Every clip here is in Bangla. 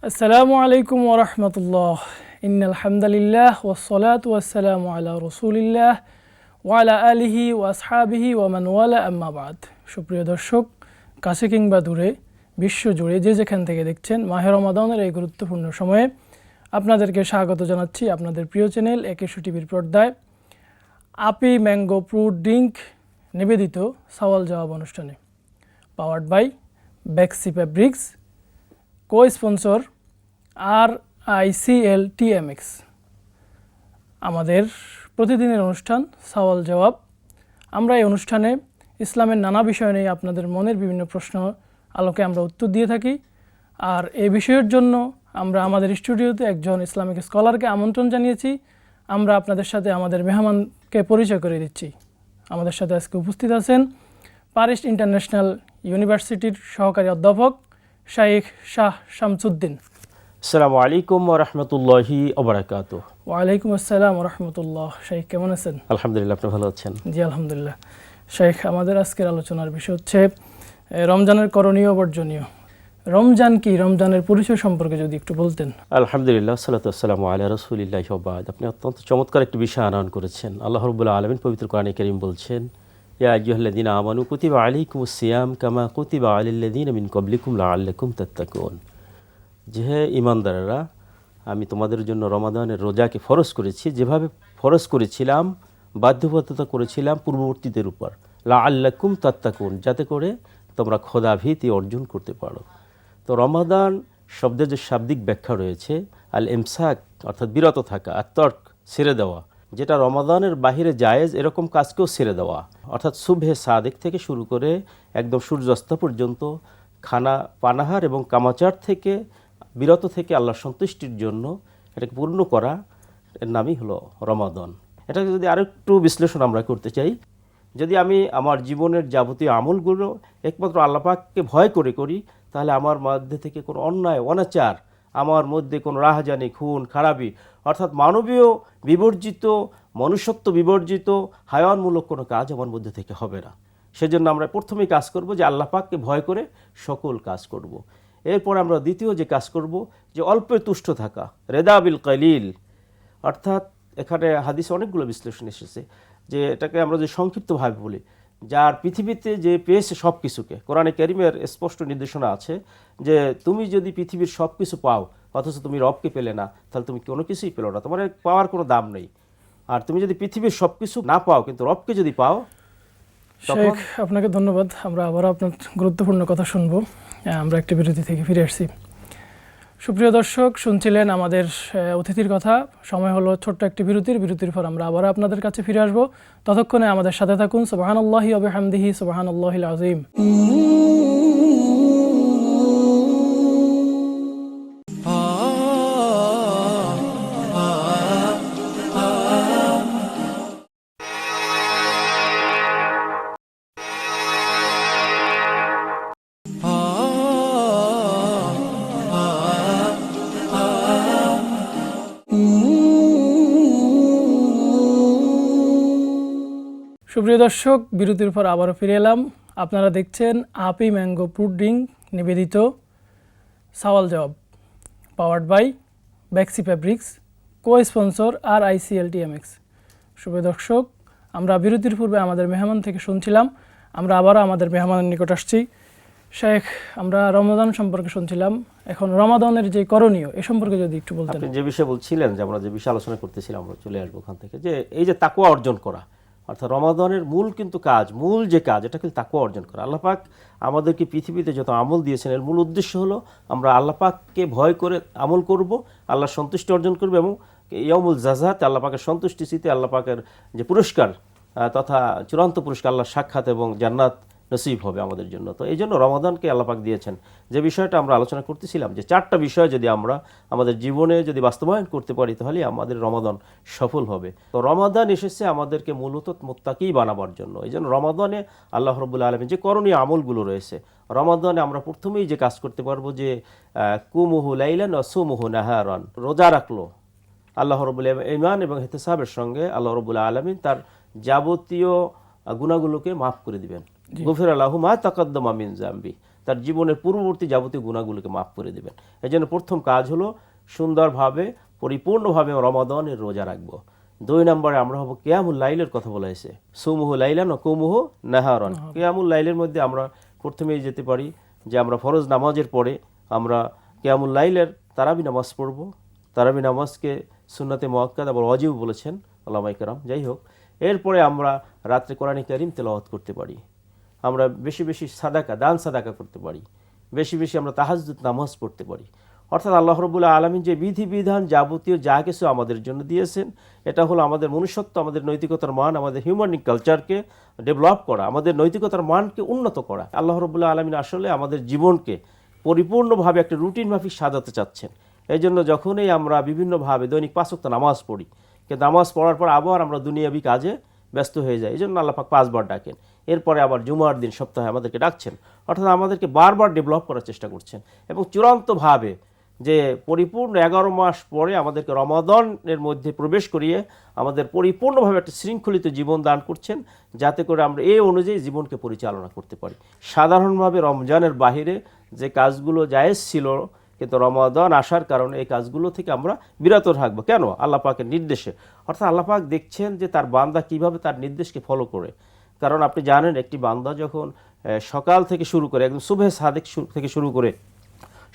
আসসালামু আলাইকুম ওয়া রাহমাতুল্লাহ। ইন্নাল হামদালিল্লাহ ওয়াসসালাতু ওয়াসসালামু আলা রাসূলিল্লাহ ওয়া আলা আলিহি ওয়া আসহাবিহি ওয়া মান ওয়ালা, আম্মা বাদ। সুপ্রিয় দর্শক, কাছে কিংবা দূরে, বিশ্বজুড়ে যে যেখান থেকে দেখছেন, মাহে রমাদানের এই গুরুত্বপূর্ণ সময়ে আপনাদেরকে স্বাগত জানাচ্ছি আপনাদের প্রিয় চ্যানেল একেশো টিভির পর্দায় আপি ম্যাঙ্গো ফ্রুট ড্রিঙ্ক নিবেদিত সওয়াল জবাব অনুষ্ঠানে। Powered by Bexi fabrics, co sponsor RICL TMX। আমাদের প্রতিদিনের অনুষ্ঠান সওয়াল জবাব। আমরা এই অনুষ্ঠানে ইসলামের নানা বিষয় নিয়ে আপনাদের মনের বিভিন্ন প্রশ্ন আলোকে আমরা উত্তর দিয়ে থাকি। আর এই বিষয়ের জন্য আমরা আমাদের স্টুডিওতে একজন ইসলামিক স্কলারকে আমন্ত্রণ জানিয়েছি। আমরা আপনাদের সাথে আমাদের মেহমানকে পরিচয় করে দিচ্ছি। আমাদের সাথে আজকে উপস্থিত আছেন পারিস ইন্টারন্যাশনাল ইউনিভার্সিটির সহকারী অধ্যাপক শাইখ শাহ শামসুদ্দিন। আসসালামু আলাইকুম ওয়া রাহমাতুল্লাহি ওয়া বারাকাতুহু। ওয়া আলাইকুম আসসালাম ওয়া রাহমাতুল্লাহ। শাইখ কেমন আছেন? আলহামদুলিল্লাহ, আপনি ভালো আছেন? জি আলহামদুলিল্লাহ। শাইখ, আমাদের আজকের আলোচনার বিষয় হচ্ছে রমজানের করণীয় বর্জনীয়। রমজান কি, রমজানের পরিচয় সম্পর্কে যদি একটু বলতেন। আলহামদুলিল্লাহ, সাল্লাতু ওয়াসসালামু আলা রাসূলিল্লাহি ওয়া বাদ। আপনি অত্যন্ত চমৎকার একটি বিষয় আনয়ন করেছেন। আল্লাহ রাব্বুল আলামিন পবিত্র কোরআনে কারীম বলছেন, ইয়া আইয়ুহাল্লাযীনা আমানু কুতিবা আলাইকুমুস সিয়াম কামা কুতিবা আলাল্লাযীনা মিন ক্বাবলিকুম লাআল্লাকুম তাত্তাকুন। যে হে ঈমানদারেরা, আমি তোমাদের জন্য রমাদানের রোজাকে ফরজ করেছি, যেভাবে ফরজ করেছিলাম, বাধ্যবাধকতা করেছিলাম পূর্ববর্তীদের উপর, লাআল্লাকুম তাত্তাকুন, যাতে করে তোমরা খোদাভীতি অর্জন করতে পারো। তো রমাদান শব্দের যে শাব্দিক ব্যাখ্যা রয়েছে, আল ইমসাক অর্থাৎ বিরত থাকা, আর তর্ক ছেড়ে দেওয়া, যেটা রমাদানের বাহিরে জায়েজ এরকম কাজকেও ছেড়ে দেওয়া, অর্থাৎ সুবহে সাদেক থেকে শুরু করে একদম সূর্যাস্ত পর্যন্ত খানা পানাহার এবং কামাচার থেকে বিরত থেকে আল্লাহর সন্তুষ্টির জন্য এটাকে পূর্ণ করা, এর নামই হলো রমাদান। এটাকে যদি আরেকটু বিশ্লেষণ আমরা করতে চাই, যদি আমি আমার জীবনের যাবতীয় আমলগুলো একমাত্র আল্লাহ পাককে ভয় করে করি, তাহলে আমার মধ্যে থেকে কোনো অন্যায় অনাচার, আমার মধ্যে কোনো রাহাজানি, খুন খারাপি, অর্থাৎ মানবীয় বিবর্জিত, মনুষ্যত্ব বিবর্জিত, হায়ানমূলক কোনো কাজ আমার মধ্যে থেকে হবে না। সেজন্য আমরা প্রথমেই কাজ করব যে আল্লাহ পাককে ভয় করে সকল কাজ করব। এরপর আমরা দ্বিতীয় যে কাজ করব যে অল্পে তুষ্ট থাকা, রেদা বিল কালিল, অর্থাৎ এখানে হাদিসে অনেকগুলো বিশ্লেষণ এসেছে, যে এটাকে আমরা যে সংক্ষিপ্তভাবে বলি, যার পৃথিবীতে যে পেয়েছে সব কিছুকে, কোরআনে কারীমের স্পষ্ট নির্দেশনা আছে যে তুমি যদি পৃথিবীর সব কিছু পাও অথচ তুমি রবকে পেলে না, তাহলে তুমি কোনো কিছুই পেলো না, তোমার পাওয়ার কোনো দাম নেই। আর তুমি যদি পৃথিবীর সব কিছু না পাও কিন্তু রবকে যদি পাও। শেখ, আপনাকে ধন্যবাদ। আমরা আবার আপনার গুরুত্বপূর্ণ কথা শুনবো। আমরা একটি বিরতি থেকে ফিরে আসছি। সুপ্রিয় দর্শক, শুনছিলেন আমাদের অতিথির কথা। সময় হলো ছোট্ট একটি বিরতির পর আমরা আবার আপনাদের কাছে ফিরে আসবো। ততক্ষণে আমাদের সাথে থাকুন। সুবহানাল্লাহি ওয়া বিহামদিহি, সুবহানাল্লাহিল আযীম। সুপ্রিয় দর্শক, বিরতির পর আবারও ফিরে এলাম। আপনারা দেখছেন আপি ম্যাঙ্গো ফ্রুট ড্রিঙ্ক নিবেদিত সওয়াল জবাব, powered by Bexi fabrics, co sponsor RICL TMX। সুপ্রিয় দর্শক, আমরা বিরতির পূর্বে আমাদের মেহমান থেকে শুনছিলাম। আমরা আবারও আমাদের মেহমানের নিকট আসছি। শেখ, আমরা রমাদান সম্পর্কে শুনছিলাম, এখন রমাদানের যে করণীয় এ সম্পর্কে যদি একটু বলতেন। আপনি যে বিষয়ে বলছিলেন, যে আমরা যে বিষয়ে আলোচনা করতেছিলাম, আমরা চলে আসবো ওখান থেকে, যে এই যে তাকওয়া অর্জন করা, অর্থাৎ রমাদানের মূল কিন্তু কাজ, মূল যে কাজ, এটা কিন্তু তাকওয়া অর্জন করা। আল্লাহ পাক আমাদেরকে পৃথিবীতে যত আমল দিয়েছেন, এর মূল উদ্দেশ্য হলো আমরা আল্লাহ পাককে ভয় করে আমল করব, আল্লাহর সন্তুষ্টি অর্জন করব, এবং ইয়াউমুল জাযাতে আল্লাহ পাকের সন্তুষ্টিতে আল্লাহ পাকের যে পুরস্কার তথা চূড়ান্ত পুরস্কার, আল্লাহর সাক্ষাৎ এবং জান্নাত নসিব হবে আমাদের জন্য। তো এই জন্য রমাদানকে আল্লাহ পাক দিয়েছেন। যে বিষয়টা আমরা আলোচনা করতেছিলাম, যে চারটা বিষয় যদি আমরা আমাদের জীবনে যদি বাস্তবায়ন করতে পারি, তাহলে আমাদের রমাদান সফল হবে। তো রমাদান এসেছে আমাদেরকে মূলত মুত্তাকি বানাবার জন্য। এই জন্য রমাদানে আল্লাহ রাব্বুল আলামিন যে করণীয় আমলগুলো রয়েছে, রমাদানে আমরা প্রথমেই যে কাজ করতে পারবো, যে কুমুহু লাইলান ওয়া সুমুহু নাহারান, রোজা রাখলো আল্লাহ রাব্বুল ঈমান এবং ইহতিসাবের সঙ্গে, আল্লাহ রাব্বুল আলামিন তার যাবতীয় গুনাহগুলোকে মাফ করে দিবেন। গফিরা লাহু মা তাকাদ্দামা মিন যামবি, তার জীবনের পূর্ববর্তী যাবতীয় গুনাহগুলোকে মাফ করে দেবেন। এই জন্য প্রথম কাজ হলো সুন্দরভাবে পরিপূর্ণভাবে রমাদানের রোজা রাখবো। 2 নম্বরে আমরা হবো কিয়ামুল লাইলের কথা বলা হয়েছে, সুমুহু লাইলান ওয়া কুমুহু নাহারান। কিয়ামুল লাইলের মধ্যে আমরা প্রথমেই যেতে পারি যে আমরা ফরজ নামাজের পরে আমরা কিয়ামুল লাইলের তারাবি নামাজ পড়ব। তারাবি নামাজকে সুন্নাতে মুআক্কাদা আবার ওয়াজিব বলেছেন উলামায়ে কেরাম। যাই হোক, এরপরে আমরা রাত্রে কোরআন কারীম তেলাওয়াত করতে পারি, আমরা বেশি বেশি সাদাকা দান সাদাকা করতে পারি, বেশি বেশি আমরা তাহাজ্জুদ নামাজ পড়তে পারি। অর্থাৎ আল্লাহ রাব্বুল আলামিন যে বিধিবিধান যাবতীয় যা কিছু আমাদের জন্য দিয়েছেন, এটা হলো আমাদের মনুষ্যত্ব, আমাদের নৈতিকতার মান, আমাদের হিউম্যান কালচারকে ডেভেলপ করা, আমাদের নৈতিকতার মানকে উন্নত করা। আল্লাহ রাব্বুল আলামিন আসলে আমাদের জীবনকে পরিপূর্ণভাবে একটা রুটিন মাফিক সাজাতে চাচ্ছেন। এই জন্য যখনই আমরা বিভিন্নভাবে দৈনিক 5 ওয়াক্ত নামাজ পড়ি, কিন্তু নামাজ পড়ার পর আবার আমরা দুনিয়াবি কাজে ব্যস্ত হয়ে যায়। এই জন্য আল্লাহ পাক 5 বার ডাকেন, এরপরে আবার জুমার দিন সপ্তাহে আমাদেরকে ডাকছেন। অর্থাৎ আমাদেরকে বারবার ডেভেলপ করার চেষ্টা করছেন এবং চূড়ান্তভাবে যে পরিপূর্ণ 11 মাস পরে আমাদেরকে রমাদানের মধ্যে প্রবেশ করিয়ে আমাদের পরিপূর্ণভাবে একটা শৃঙ্খলিত জীবন দান করছেন, যাতে করে আমরা এই অনুযায়ী জীবনকে পরিচালনা করতে পারি। সাধারণভাবে রমজানের বাহিরে যে কাজগুলো জায়েজ ছিল, কিন্তু রমাদান আসার কারণে এই কাজগুলো থেকে আমরা বিরত থাকবো। কেন? আল্লাহ পাকের নির্দেশে। অর্থাৎ আল্লাহ পাক দেখছেন যে তার বান্দা কিভাবে তার নির্দেশকে ফলো করে। কারণ আপনি জানেন, একটি বান্দা যখন সকাল থেকে শুরু করে একদম সুবহে সাদেক থেকে শুরু করে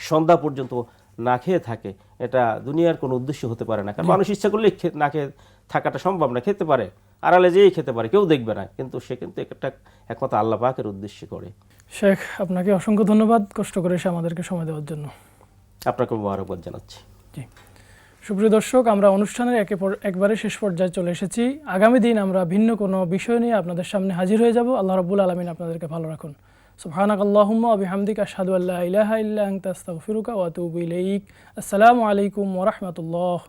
সন্ধ্যা পর্যন্ত না খেয়ে থাকে, এটা দুনিয়ার কোনো উদ্দেশ্য হতে পারে না। কারণ মানুষ ইচ্ছা করলে না খেয়ে থাকাটা সম্ভব না, খেতে পারে, আড়ালে যেই খেতে পারে, কেউ দেখবে না, কিন্তু সে কিন্তু একটা একমাত্র আল্লাহ পাকের উদ্দেশ্যে করে। শেখ, আপনাকে অসংখ্য ধন্যবাদ কষ্ট করে এসে আমাদেরকে সময় দেওয়ার জন্য। আপনাকে মোবারকবাদ জানাচ্ছি। জি, সুপ্রিয় দর্শক, আমরা অনুষ্ঠানের একবারে শেষ পর্যায়ে চলে এসেছি। আগামী দিন আমরা ভিন্ন কোনো বিষয় নিয়ে আপনাদের সামনে হাজির হয়ে যাব। আল্লাহ রাব্বুল আলামিন আপনাদেরকে ভালো রাখুন। সুবহানাকাল্লাহুম্মা ওয়া বিহামদিকা আশহাদু আল্লা ইলাহা ইল্লা আনতা আস্তাগফিরুকা ওয়া আতুবু ইলাইক। আসসালামু আলাইকুম ওয়া রাহমাতুল্লাহ।